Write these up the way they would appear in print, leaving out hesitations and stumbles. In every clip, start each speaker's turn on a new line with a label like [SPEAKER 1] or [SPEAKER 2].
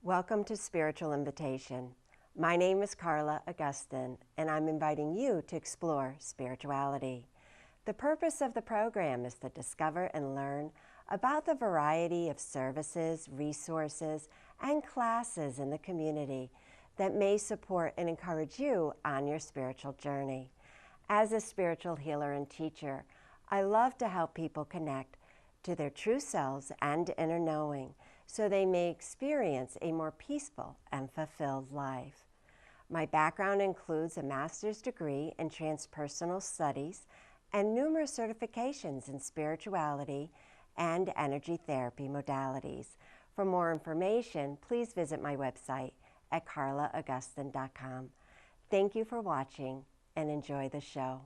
[SPEAKER 1] Welcome to Spiritual Invitation. My name is Carla Augustyn, and I'm inviting you to explore spirituality. The purpose of the program is to discover and learn about the variety of services, resources, and classes in the community that may support and encourage you on your spiritual journey. As a spiritual healer and teacher, I love to help people connect to their true selves and inner knowing, so they may experience a more peaceful and fulfilled life. My background includes a master's degree in transpersonal studies and numerous certifications in spirituality and energy therapy modalities. For more information, please visit my website at carlaaugustyn.com. Thank you for watching and enjoy the show.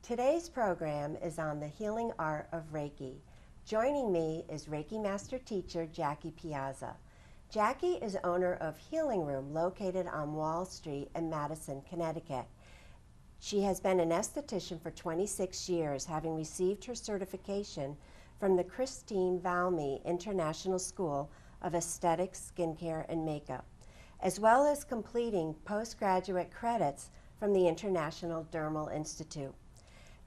[SPEAKER 1] Today's program is on the healing art of Reiki. Joining me is Reiki Master Teacher Jackie Piazza. Jackie is owner of Healing Room located on Wall Street in Madison, Connecticut. She has been an esthetician for 26 years, having received her certification from the Christine Valmy International School of Aesthetics, Skincare, and Makeup, as well as completing postgraduate credits from the International Dermal Institute.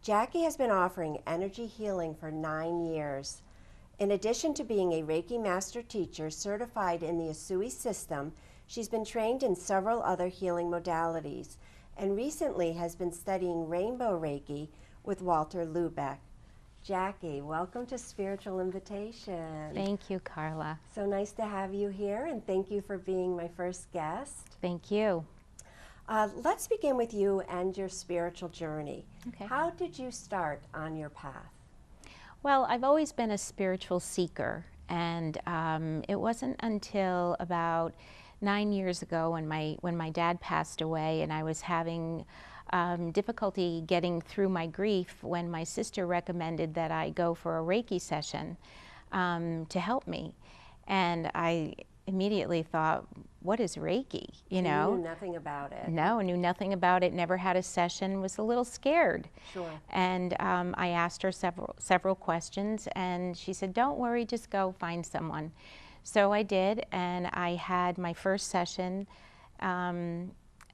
[SPEAKER 1] Jackie has been offering energy healing for 9 years. In addition to being a Reiki Master Teacher certified in the Usui system, she's been trained in several other healing modalities and recently has been studying Rainbow Reiki with Walter Lubeck. Jackie, welcome to Spiritual Invitation.
[SPEAKER 2] Thank you, Carla.
[SPEAKER 1] So nice to have you here, and thank you for being my first guest.
[SPEAKER 2] Thank you.
[SPEAKER 1] Let's begin with you and your spiritual journey.
[SPEAKER 2] Okay.
[SPEAKER 1] How did you start on your path?
[SPEAKER 2] Well, I've always been a spiritual seeker, and it wasn't until about 9 years ago when my dad passed away and I was having difficulty getting through my grief when my sister recommended that I go for a Reiki session to help me. And I immediately thought, what is Reiki? You know?
[SPEAKER 1] You knew nothing about it.
[SPEAKER 2] No, I knew nothing about it, never had a session, was a little scared.
[SPEAKER 1] Sure.
[SPEAKER 2] And I asked her several questions, and she said, don't worry, just go find someone. So I did, and I had my first session,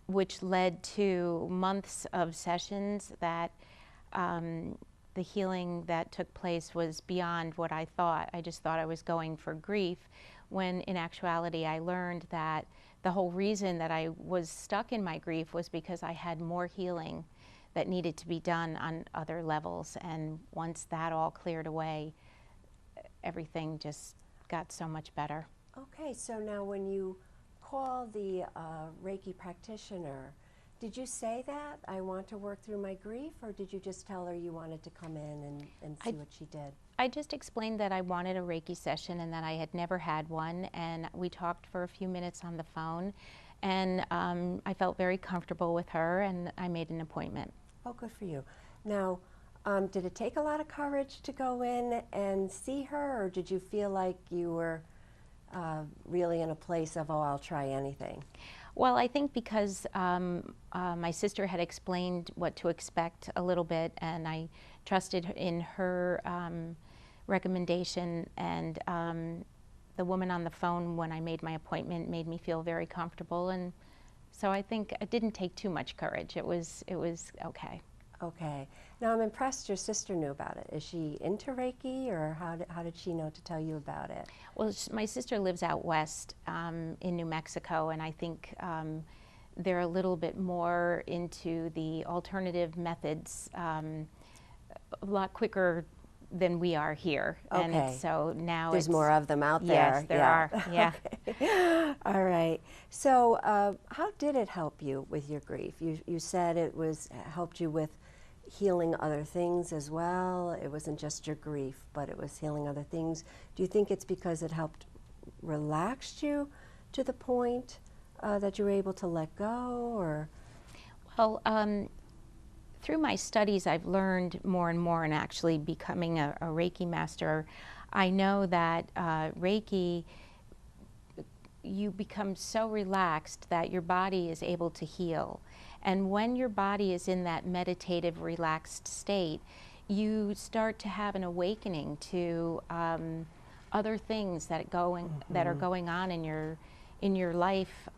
[SPEAKER 2] which led to months of sessions that the healing that took place was beyond what I thought. I just thought I was going for grief, when in actuality I learned that the whole reason that I was stuck in my grief was because I had more healing that needed to be done on other levels. And once that all cleared away, everything just got so much better.
[SPEAKER 1] Okay, so now when you call the Reiki practitioner, did you say that, I want to work through my grief, or did you just tell her you wanted to come in and see what she did?
[SPEAKER 2] I just explained that I wanted a Reiki session and that I had never had one, and we talked for a few minutes on the phone, and I felt very comfortable with her, and I made an appointment.
[SPEAKER 1] Oh, good for you. Now, did it take a lot of courage to go in and see her, or did you feel like you were really in a place of, oh, I'll try anything?
[SPEAKER 2] Well, I think because my sister had explained what to expect a little bit, and I trusted in her recommendation, and the woman on the phone when I made my appointment made me feel very comfortable, and so I think it didn't take too much courage. It was okay.
[SPEAKER 1] Okay. Now I'm impressed your sister knew about it. Is she into Reiki, or how did she know to tell you about it?
[SPEAKER 2] Well, my sister lives out west in New Mexico, and I think they're a little bit more into the alternative methods a lot quicker than we are here.
[SPEAKER 1] Okay.
[SPEAKER 2] And so now
[SPEAKER 1] there's more of them out there.
[SPEAKER 2] Yes, there are. Yeah.
[SPEAKER 1] Okay. All right. So how did it help you with your grief? You said it helped you with healing other things as well. It wasn't just your grief, but it was healing other things. Do you think it's because it helped relax you to the point that you were able to let go, or?
[SPEAKER 2] Well, through my studies, I've learned more and more, and actually becoming a Reiki master, I know that Reiki, you become so relaxed that your body is able to heal. And when your body is in that meditative, relaxed state, you start to have an awakening to other things that that are going on in your life,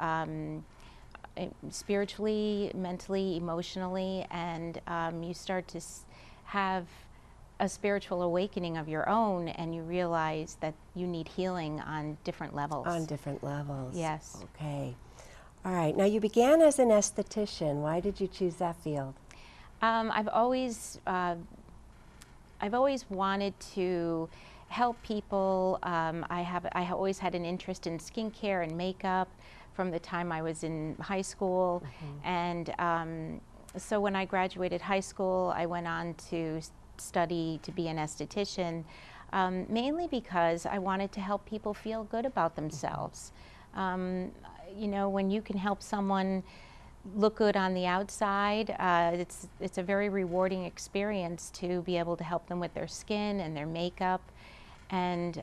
[SPEAKER 2] spiritually, mentally, emotionally, and you start to have a spiritual awakening of your own, and you realize that you need healing on different levels.
[SPEAKER 1] On different levels.
[SPEAKER 2] Yes.
[SPEAKER 1] Okay. All right. Now, you began as an esthetician. Why did you choose that field?
[SPEAKER 2] I've always wanted to help people. I always had an interest in skincare and makeup from the time I was in high school, and so when I graduated high school, I went on to study to be an esthetician, mainly because I wanted to help people feel good about themselves. You know, when you can help someone look good on the outside, it's a very rewarding experience to be able to help them with their skin and their makeup, and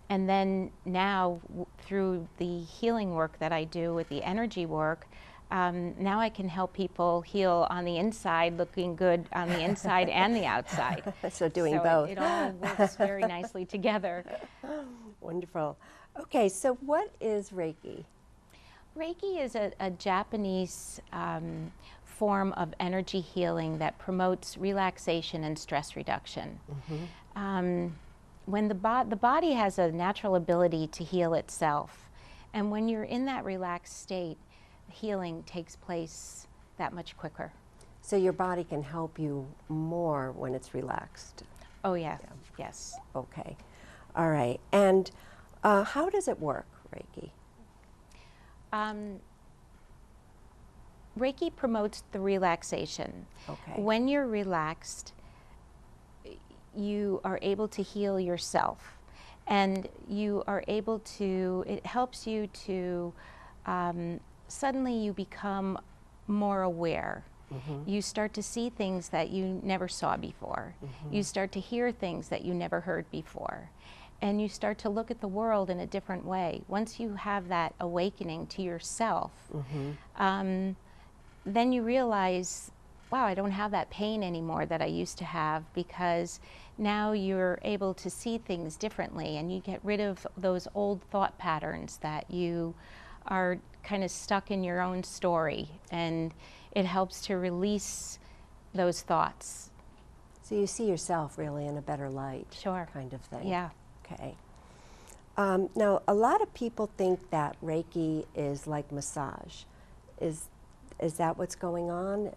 [SPEAKER 2] then now through the healing work that I do with the energy work, now I can help people heal on the inside, looking good on the inside and the outside.
[SPEAKER 1] So doing both.
[SPEAKER 2] It all works very nicely together.
[SPEAKER 1] Wonderful. Okay, so what is Reiki?
[SPEAKER 2] Reiki is a Japanese form of energy healing that promotes relaxation and stress reduction. When the body has a natural ability to heal itself, and when you're in that relaxed state, healing takes place that much quicker.
[SPEAKER 1] So your body can help you more when it's relaxed.
[SPEAKER 2] Oh yeah, yes.
[SPEAKER 1] Okay. All right. And how does it work, Reiki?
[SPEAKER 2] Reiki promotes the relaxation.
[SPEAKER 1] Okay.
[SPEAKER 2] When you're relaxed, you are able to heal yourself, and you are able to, it helps you to, suddenly you become more aware. You start to see things that you never saw before. You start to hear things that you never heard before. And you start to look at the world in a different way. Once you have that awakening to yourself, then you realize, wow, I don't have that pain anymore that I used to have, because now you're able to see things differently, and you get rid of those old thought patterns that you are kind of stuck in your own story, and it helps to release those thoughts.
[SPEAKER 1] So you see yourself really in a better light.
[SPEAKER 2] Sure.
[SPEAKER 1] Kind of thing.
[SPEAKER 2] Yeah.
[SPEAKER 1] Okay. Now, a lot of people think that Reiki is like massage. Is that what's going on?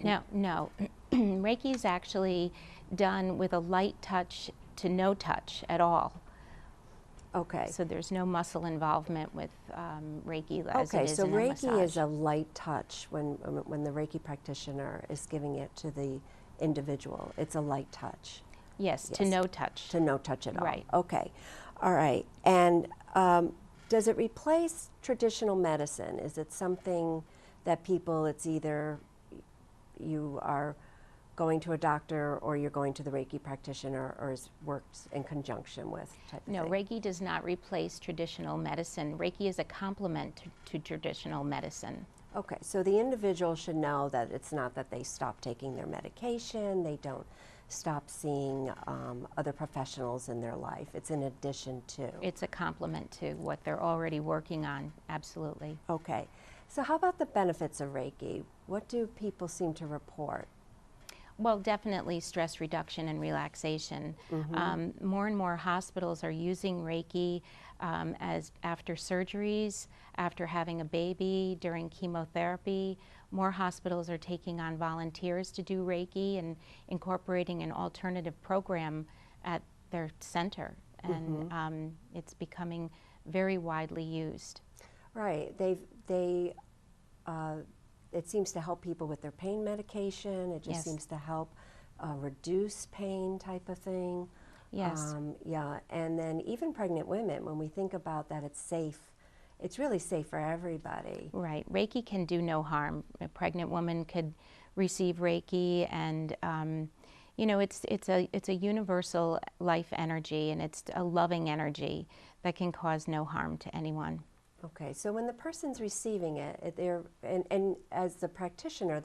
[SPEAKER 2] No. Reiki is actually done with a light touch to no touch at all.
[SPEAKER 1] Okay.
[SPEAKER 2] So there's no muscle involvement with Reiki as it is
[SPEAKER 1] so
[SPEAKER 2] in a
[SPEAKER 1] Reiki
[SPEAKER 2] massage.
[SPEAKER 1] is a light touch when the Reiki practitioner is giving it to the individual. It's a light touch.
[SPEAKER 2] Yes, to no touch.
[SPEAKER 1] To no touch at all.
[SPEAKER 2] Right.
[SPEAKER 1] Okay. All right. And does it replace traditional medicine? Is it something that people, it's either you are going to a doctor or you're going to the Reiki practitioner, or works in conjunction with type of
[SPEAKER 2] No,
[SPEAKER 1] thing?
[SPEAKER 2] Reiki does not replace traditional medicine. Reiki is a complement to traditional medicine.
[SPEAKER 1] Okay, so the individual should know that it's not that they stop taking their medication, they don't stop seeing other professionals in their life. It's in addition to.
[SPEAKER 2] It's a complement to what they're already working on, absolutely.
[SPEAKER 1] Okay, so how about the benefits of Reiki? What do people seem to report?
[SPEAKER 2] Well, definitely stress reduction and relaxation. More and more hospitals are using Reiki as after surgeries, after having a baby, during chemotherapy. More hospitals are taking on volunteers to do Reiki and incorporating an alternative program at their center. And it's becoming very widely used.
[SPEAKER 1] Right, it seems to help people with their pain medication. It just
[SPEAKER 2] Yes.
[SPEAKER 1] seems to help reduce pain type of thing.
[SPEAKER 2] Yes.
[SPEAKER 1] Yeah, and then even pregnant women, when we think about that, it's safe. It's really safe for everybody.
[SPEAKER 2] Right. Reiki can do no harm. A pregnant woman could receive Reiki, and You know, it's a universal life energy, and it's a loving energy that can cause no harm to anyone.
[SPEAKER 1] Okay, so when the person's receiving it, and as the practitioner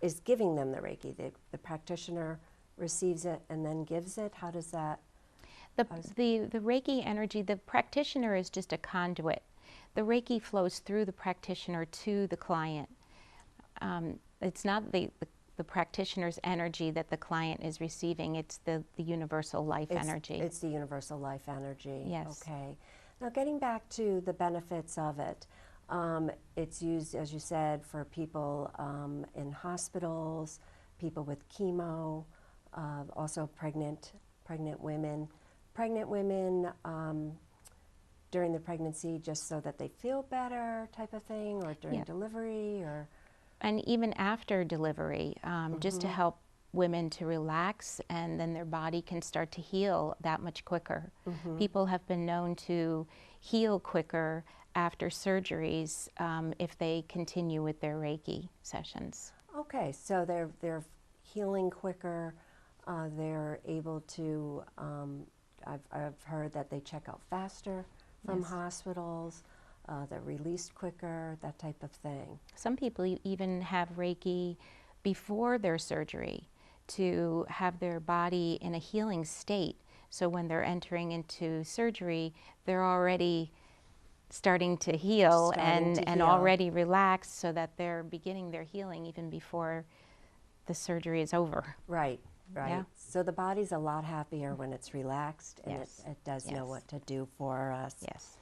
[SPEAKER 1] is giving them the Reiki. The practitioner receives it and then gives it. How does that?
[SPEAKER 2] The Reiki energy, the practitioner is just a conduit. The Reiki flows through the practitioner to the client. It's not the practitioner's energy that the client is receiving. It's the universal life energy.
[SPEAKER 1] It's the universal life energy.
[SPEAKER 2] Yes.
[SPEAKER 1] Okay. Now, getting back to the benefits of it, it's used, as you said, for people in hospitals, people with chemo, also pregnant women. Pregnant women during the pregnancy, just so that they feel better, type of thing, or during delivery, or.
[SPEAKER 2] And even after delivery, just to help women to relax, and then their body can start to heal that much quicker. People have been known to heal quicker after surgeries if they continue with their Reiki sessions.
[SPEAKER 1] Okay, so they're healing quicker. They're able to. I've heard that they check out faster from hospitals. They're released quicker, that type of thing.
[SPEAKER 2] Some people even have Reiki before their surgery to have their body in a healing state. So when they're entering into surgery, they're already starting to heal and already relaxed, so that they're beginning their healing even before the surgery is over.
[SPEAKER 1] Right.
[SPEAKER 2] Yeah.
[SPEAKER 1] So the body's a lot happier when it's relaxed, and it does know what to do for us.
[SPEAKER 2] Yes.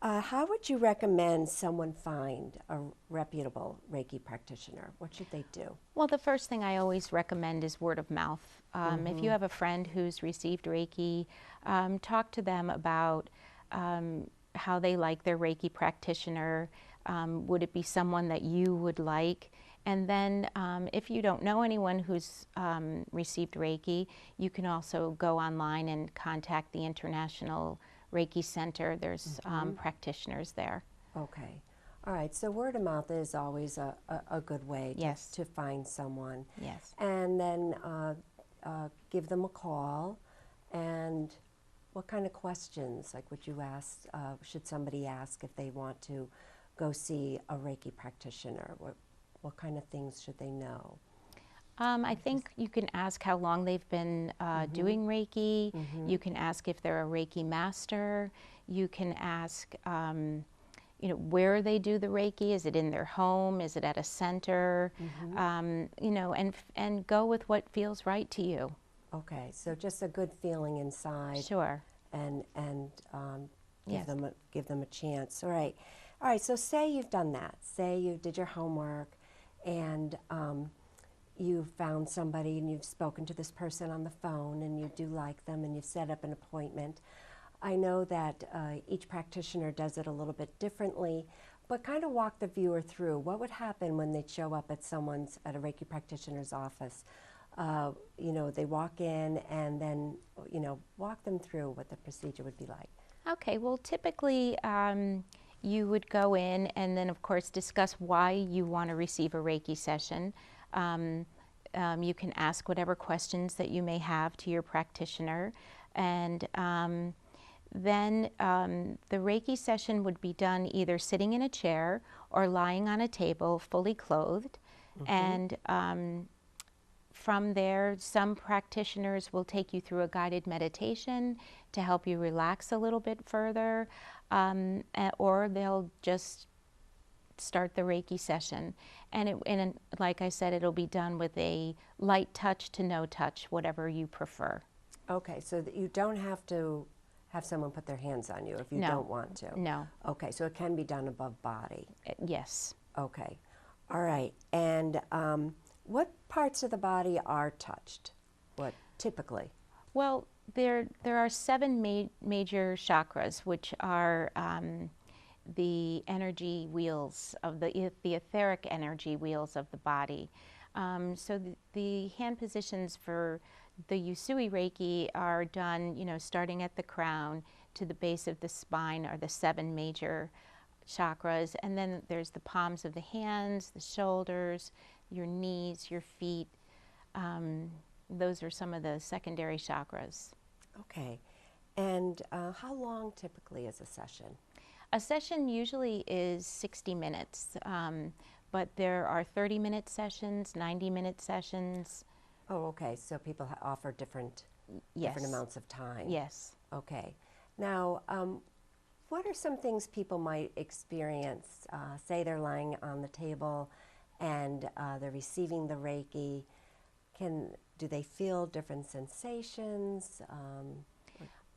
[SPEAKER 1] How would you recommend someone find a reputable Reiki practitioner? What should they do?
[SPEAKER 2] Well, the first thing I always recommend is word of mouth. If you have a friend who's received Reiki, talk to them about how they like their Reiki practitioner. Would it be someone that you would like? And then if you don't know anyone who's received Reiki, you can also go online and contact the International Reiki Center. There's practitioners there.
[SPEAKER 1] Okay. All right. So word of mouth is always a good way to find someone.
[SPEAKER 2] Yes.
[SPEAKER 1] And then give them a call. And what kind of questions, like, would you ask, should somebody ask if they want to go see a Reiki practitioner? What kind of things should they know?
[SPEAKER 2] I think you can ask how long they've been doing Reiki. You can ask if they're a Reiki master. You can ask, where they do the Reiki. Is it in their home? Is it at a center? And go with what feels right to you.
[SPEAKER 1] Okay, so just a good feeling inside.
[SPEAKER 2] Sure.
[SPEAKER 1] And give them a chance. All right. So say you've done that. Say you did your homework, and you found somebody, and you've spoken to this person on the phone, and you do like them, and you've set up an appointment. I know that each practitioner does it a little bit differently, but kind of walk the viewer through what would happen when they'd show up at a Reiki practitioner's office. They walk in, and then walk them through what the procedure would be like.
[SPEAKER 2] Okay. Well, typically you would go in and then, of course, discuss why you want to receive a Reiki session. You can ask whatever questions that you may have to your practitioner, and then the Reiki session would be done either sitting in a chair or lying on a table, fully clothed. And from there, some practitioners will take you through a guided meditation to help you relax a little bit further, or they'll just start the Reiki session. And like I said, it'll be done with a light touch to no touch, whatever you prefer.
[SPEAKER 1] Okay, so that you don't have to have someone put their hands on you if you don't want to.
[SPEAKER 2] No.
[SPEAKER 1] Okay, so it can be done above body.
[SPEAKER 2] Yes.
[SPEAKER 1] Okay. All right. And what parts of the body are touched? What typically?
[SPEAKER 2] Well, there are 7 major chakras, which are the energy wheels of the etheric energy wheels of the body. So the hand positions for the Usui Reiki are done, starting at the crown to the base of the spine are the 7 major chakras. And then there's the palms of the hands, the shoulders, your knees, your feet, Those are some of the secondary chakras.
[SPEAKER 1] Okay. And how long typically is a session?
[SPEAKER 2] A session usually is 60 minutes, but there are 30-minute sessions, 90-minute sessions.
[SPEAKER 1] Oh, okay. So people offer different amounts of time.
[SPEAKER 2] Yes.
[SPEAKER 1] Okay. Now, what are some things people might experience? Say they're lying on the table and they're receiving the Reiki. Do they feel different sensations?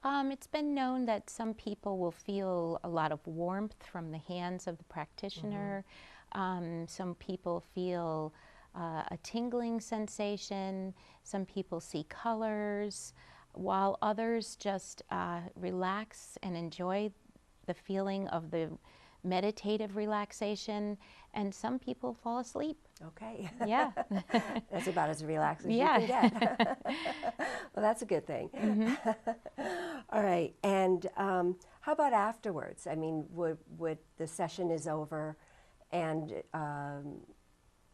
[SPEAKER 2] It's been known that some people will feel a lot of warmth from the hands of the practitioner. Some people feel a tingling sensation. Some people see colors, while others just relax and enjoy the feeling of the meditative relaxation, and some people fall asleep.
[SPEAKER 1] Okay.
[SPEAKER 2] Yeah.
[SPEAKER 1] That's about as relaxed as
[SPEAKER 2] Yeah.
[SPEAKER 1] you can get. Well, that's a good thing. All right. And how about afterwards? I mean, would the session is over and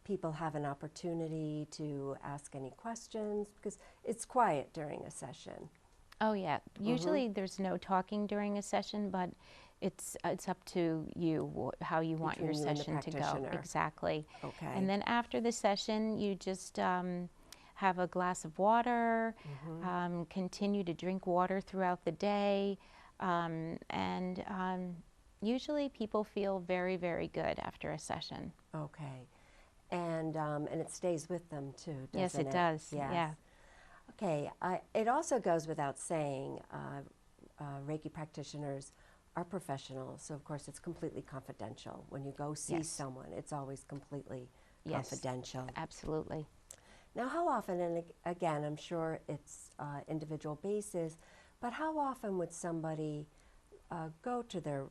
[SPEAKER 1] people have an opportunity to ask any questions? Because it's quiet during a session.
[SPEAKER 2] Oh yeah. Usually there's no talking during a session, but it's up to you how you want your
[SPEAKER 1] Between you and the
[SPEAKER 2] session to go.
[SPEAKER 1] practitioner.
[SPEAKER 2] Exactly.
[SPEAKER 1] Okay.
[SPEAKER 2] And then after the session, you just have a glass of water, continue to drink water throughout the day, and usually people feel very, very good after a session.
[SPEAKER 1] Okay. And it stays with them too, doesn't it?
[SPEAKER 2] Yes, it does.
[SPEAKER 1] Yes.
[SPEAKER 2] Yeah.
[SPEAKER 1] Okay. It also goes without saying, Reiki practitioners are professionals, so of course it's completely confidential. When you go see someone, it's always completely confidential.
[SPEAKER 2] Absolutely.
[SPEAKER 1] Now, how often, and again, I'm sure it's individual basis, but how often would somebody go to their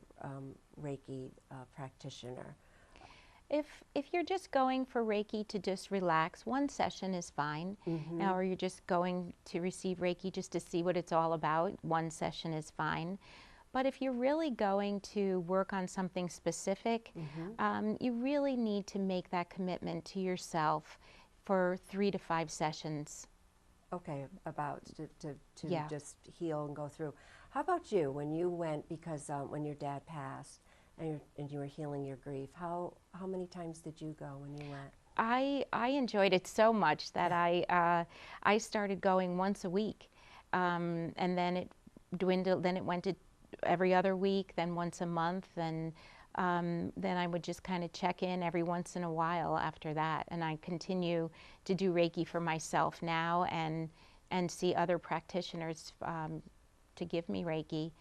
[SPEAKER 1] Reiki practitioner?
[SPEAKER 2] If you're just going for Reiki to just relax, one session is fine. Now, or you're just going to receive Reiki just to see what it's all about, one session is fine. But if you're really going to work on something specific, you really need to make that commitment to yourself for 3 to 5 sessions.
[SPEAKER 1] Okay, about to
[SPEAKER 2] Yeah.
[SPEAKER 1] just heal and go through. How about you, when you went, because when your dad passed and you were healing your grief, how many times did you go when you went?
[SPEAKER 2] I enjoyed it so much that I started going once a week, and then it dwindled. Then it went to every other week, then once a month, and then I would just kind of check in every once in a while after that. And I continue to do Reiki for myself now, and see other practitioners to give me Reiki.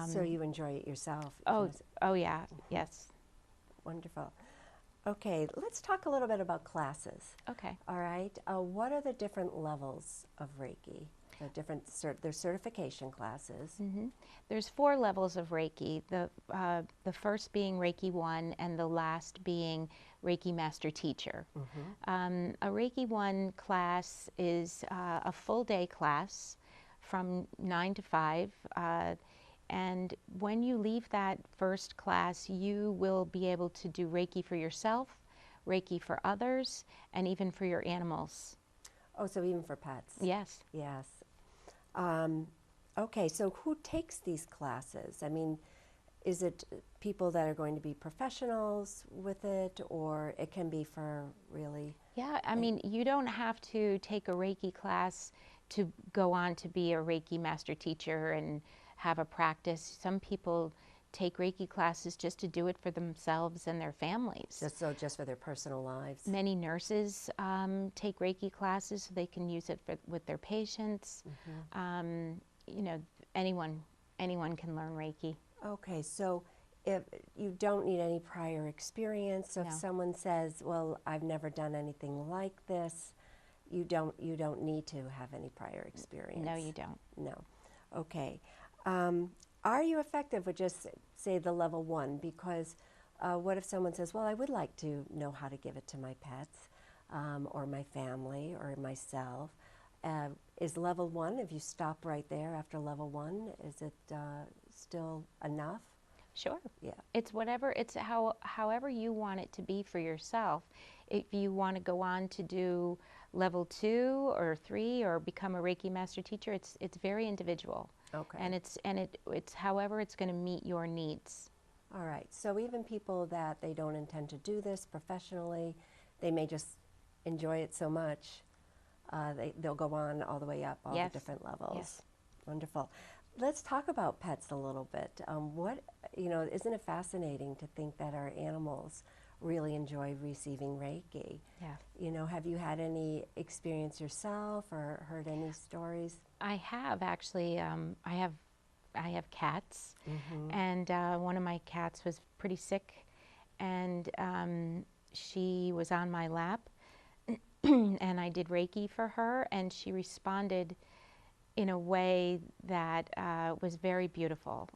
[SPEAKER 1] So you enjoy it yourself?
[SPEAKER 2] Oh yeah, yes.
[SPEAKER 1] Wonderful. Okay, let's talk a little bit about classes.
[SPEAKER 2] Okay.
[SPEAKER 1] All right. What are the different levels of Reiki? The different there's certification classes.
[SPEAKER 2] There's 4 levels of Reiki. The first being Reiki 1, and the last being Reiki Master Teacher. A Reiki 1 class is a full day class from 9 to 5. And when you leave that first class, you will be able to do Reiki for yourself, Reiki for others, and even for your animals.
[SPEAKER 1] Oh, so even for pets?
[SPEAKER 2] Yes.
[SPEAKER 1] Yes. Okay, so who takes these classes? I mean, is it people that are going to be professionals with it, or it can be for really?
[SPEAKER 2] Yeah, I mean, you don't have to take a Reiki class to go on to be a Reiki Master Teacher and have a practice. Some people take Reiki classes just to do it for themselves and their families.
[SPEAKER 1] Just for their personal lives.
[SPEAKER 2] Many nurses take Reiki classes so they can use it with their patients. You know, anyone can learn Reiki.
[SPEAKER 1] Okay, so if you don't need any prior experience, so if someone says, "Well, I've never done anything like this," you don't need to have any prior experience.
[SPEAKER 2] No, you don't.
[SPEAKER 1] No. Okay. Are you effective with just, say, the level 1? Because what if someone says, well, I would like to know how to give it to my pets or my family or myself. Is level 1, if you stop right there after level 1, is it still enough?
[SPEAKER 2] Sure.
[SPEAKER 1] Yeah.
[SPEAKER 2] It's whatever, it's however you want it to be for yourself. If you want to go on to do level 2 or 3 or become a Reiki master teacher. It's very individual.
[SPEAKER 1] Okay.
[SPEAKER 2] And it's however it's going to meet your needs.
[SPEAKER 1] All right. So even people that they don't intend to do this professionally, they may just enjoy it so much, they'll go on all the way up, all
[SPEAKER 2] Yes.
[SPEAKER 1] the different levels.
[SPEAKER 2] Yes.
[SPEAKER 1] Wonderful. Let's talk about pets a little bit. Isn't it fascinating to think that our animals really enjoy receiving Reiki?
[SPEAKER 2] Yeah.
[SPEAKER 1] Have you had any experience yourself or heard any stories?
[SPEAKER 2] I have actually. I have cats, and one of my cats was pretty sick, and she was on my lap, and I did Reiki for her, and she responded in a way that was very beautiful.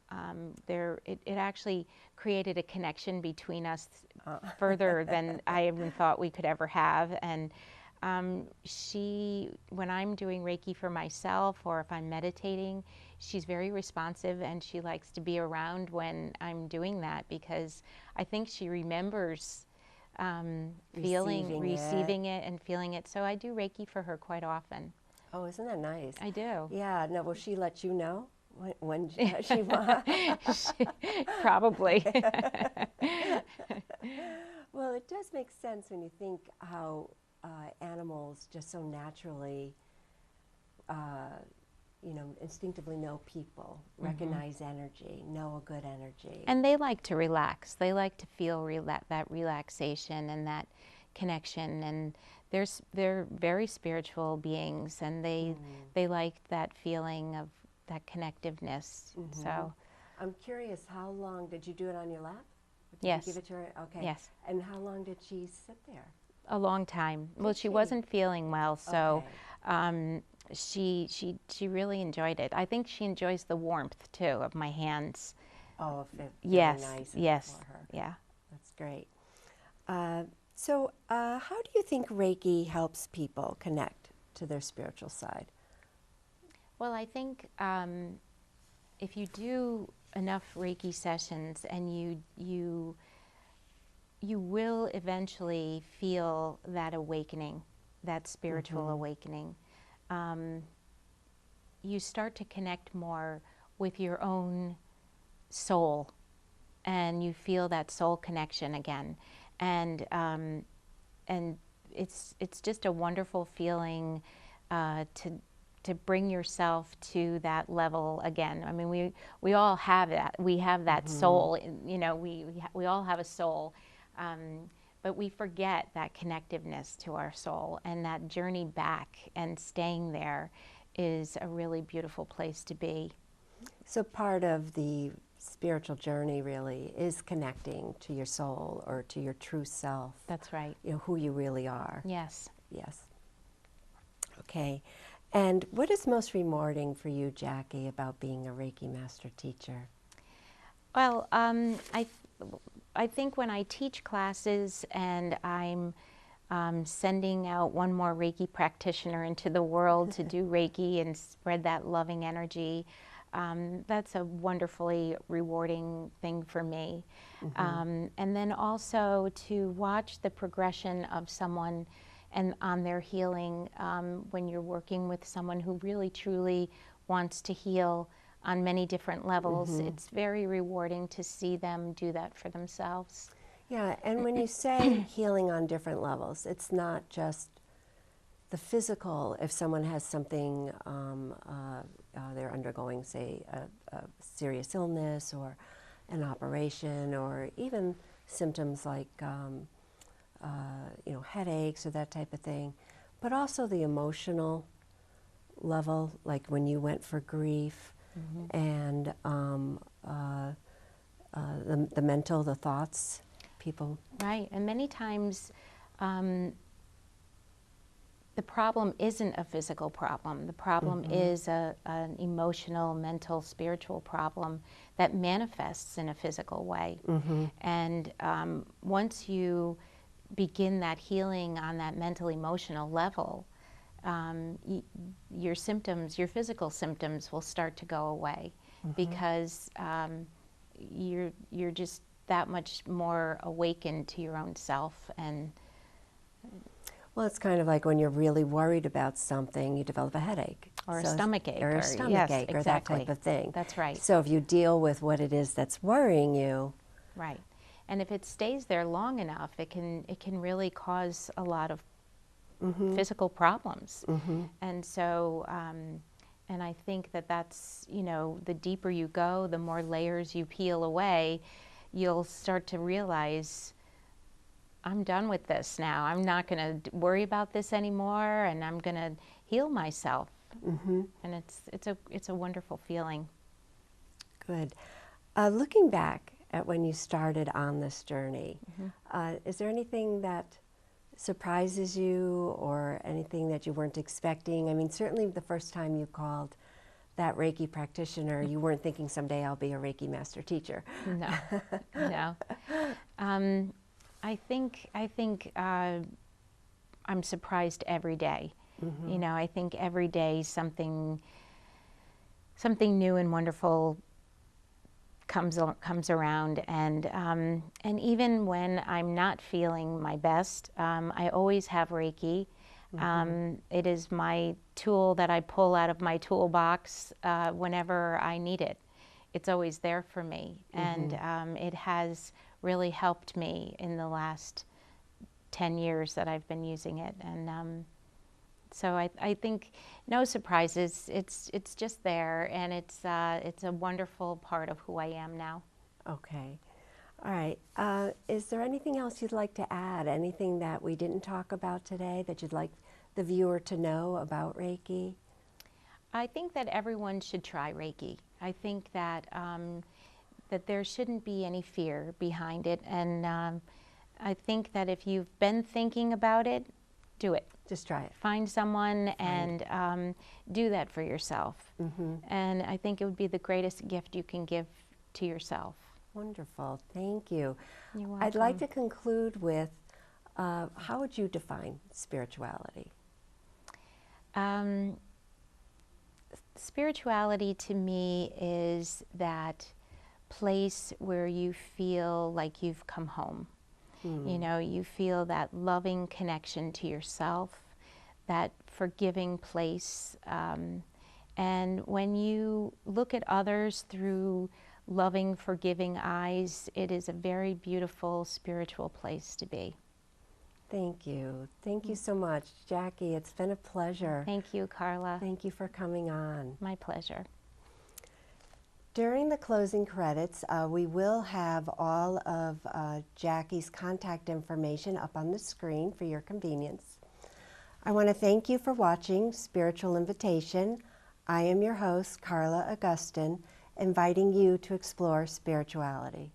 [SPEAKER 2] It actually created a connection between us further than I even thought we could ever have. And when I'm doing Reiki for myself or if I'm meditating, she's very responsive and she likes to be around when I'm doing that because I think she remembers receiving it and feeling it. So I do Reiki for her quite often.
[SPEAKER 1] Oh, isn't that nice?
[SPEAKER 2] I do.
[SPEAKER 1] Yeah. Now, will she let you know when she wants?
[SPEAKER 2] Probably.
[SPEAKER 1] Well, it does make sense when you think how animals just so naturally, instinctively know people, recognize energy, know a good energy.
[SPEAKER 2] And they like to relax. They like to feel that relaxation and that connection. And they're very spiritual beings, and they like that feeling of that connectiveness. So,
[SPEAKER 1] I'm curious, how long did you do it on your lap? Did
[SPEAKER 2] yes.
[SPEAKER 1] you give it to her? Okay.
[SPEAKER 2] Yes.
[SPEAKER 1] And how long did she sit there?
[SPEAKER 2] A long time. Well, she wasn't feeling well, so
[SPEAKER 1] Okay.
[SPEAKER 2] she really enjoyed it. I think she enjoys the warmth too of my hands.
[SPEAKER 1] Oh, very
[SPEAKER 2] Yes.
[SPEAKER 1] nice
[SPEAKER 2] Yes.
[SPEAKER 1] for her.
[SPEAKER 2] Yeah.
[SPEAKER 1] That's great. So how do you think Reiki helps people connect to their spiritual side?
[SPEAKER 2] Well, I think if you do enough Reiki sessions, and you will eventually feel that awakening, that spiritual awakening. You start to connect more with your own soul, and you feel that soul connection again, and it's just a wonderful feeling to bring yourself to that level again. I mean, we all have that. We have that soul. We all have a soul, but we forget that connectiveness to our soul, and that journey back and staying there is a really beautiful place to be.
[SPEAKER 1] So part of the spiritual journey really is connecting to your soul or to your true self.
[SPEAKER 2] That's right.
[SPEAKER 1] Who you really are.
[SPEAKER 2] Yes.
[SPEAKER 1] Yes. Okay. And what is most rewarding for you, Jackie, about being a Reiki master teacher?
[SPEAKER 2] Well, I think when I teach classes and I'm sending out one more Reiki practitioner into the world to do Reiki and spread that loving energy, that's a wonderfully rewarding thing for me. And then also to watch the progression of someone and on their healing, when you're working with someone who really truly wants to heal on many different levels, it's very rewarding to see them do that for themselves.
[SPEAKER 1] Yeah, and when you say healing on different levels, it's not just the physical. If someone has something, they're undergoing, say, a serious illness or an operation, or even symptoms like headaches or that type of thing, but also the emotional level, like when you went for grief, and the mental, the thoughts, people.
[SPEAKER 2] Right, and many times the problem isn't a physical problem. The problem is an emotional, mental, spiritual problem that manifests in a physical way. And once you begin that healing on that mental, emotional level, your symptoms, your physical symptoms will start to go away because you're just that much more awakened to your own self. And
[SPEAKER 1] Well, it's kind of like when you're really worried about something, you develop a headache.
[SPEAKER 2] Or a
[SPEAKER 1] So-
[SPEAKER 2] stomach ache.
[SPEAKER 1] Or a stomach ache, or that type of thing.
[SPEAKER 2] That's right.
[SPEAKER 1] So if you deal with what it is that's worrying you.
[SPEAKER 2] Right. And if it stays there long enough, it can really cause a lot of physical problems. And so, and I think that's, you know, the deeper you go, the more layers you peel away, you'll start to realize, I'm done with this now. I'm not going to worry about this anymore, and I'm going to heal myself. And it's a wonderful feeling.
[SPEAKER 1] Good. Looking back at when you started on this journey, is there anything that surprises you or anything that you weren't expecting? I mean, certainly the first time you called that Reiki practitioner, you weren't thinking someday I'll be a Reiki master teacher.
[SPEAKER 2] No, no. I think I'm surprised every day. You know, I think every day something new and wonderful comes around, and even when I'm not feeling my best, I always have Reiki. It is my tool that I pull out of my toolbox whenever I need it. It's always there for me, and it has really helped me in the last 10 years that I've been using it. And so I think no surprises. It's just there, and it's a wonderful part of who I am now.
[SPEAKER 1] Okay. All right. Is there anything else you'd like to add? Anything that we didn't talk about today that you'd like the viewer to know about Reiki?
[SPEAKER 2] I think that everyone should try Reiki. I think that that there shouldn't be any fear behind it, and I think that if you've been thinking about it, do it.
[SPEAKER 1] Just try it.
[SPEAKER 2] Find someone and do that for yourself. And I think it would be the greatest gift you can give to yourself.
[SPEAKER 1] Wonderful. Thank you.
[SPEAKER 2] You're welcome.
[SPEAKER 1] I'd like to conclude with, how would you define spirituality?
[SPEAKER 2] Spirituality to me is that place where you feel like you've come home. You know, you feel that loving connection to yourself, that forgiving place. And when you look at others through loving, forgiving eyes, it is a very beautiful spiritual place to be.
[SPEAKER 1] Thank you. Thank you so much, Jackie. It's been a pleasure.
[SPEAKER 2] Thank you, Carla.
[SPEAKER 1] Thank you for coming on.
[SPEAKER 2] My pleasure.
[SPEAKER 1] During the closing credits, we will have all of Jackie's contact information up on the screen for your convenience. I want to thank you for watching Spiritual Invitation. I am your host, Carla Augustyn, inviting you to explore spirituality.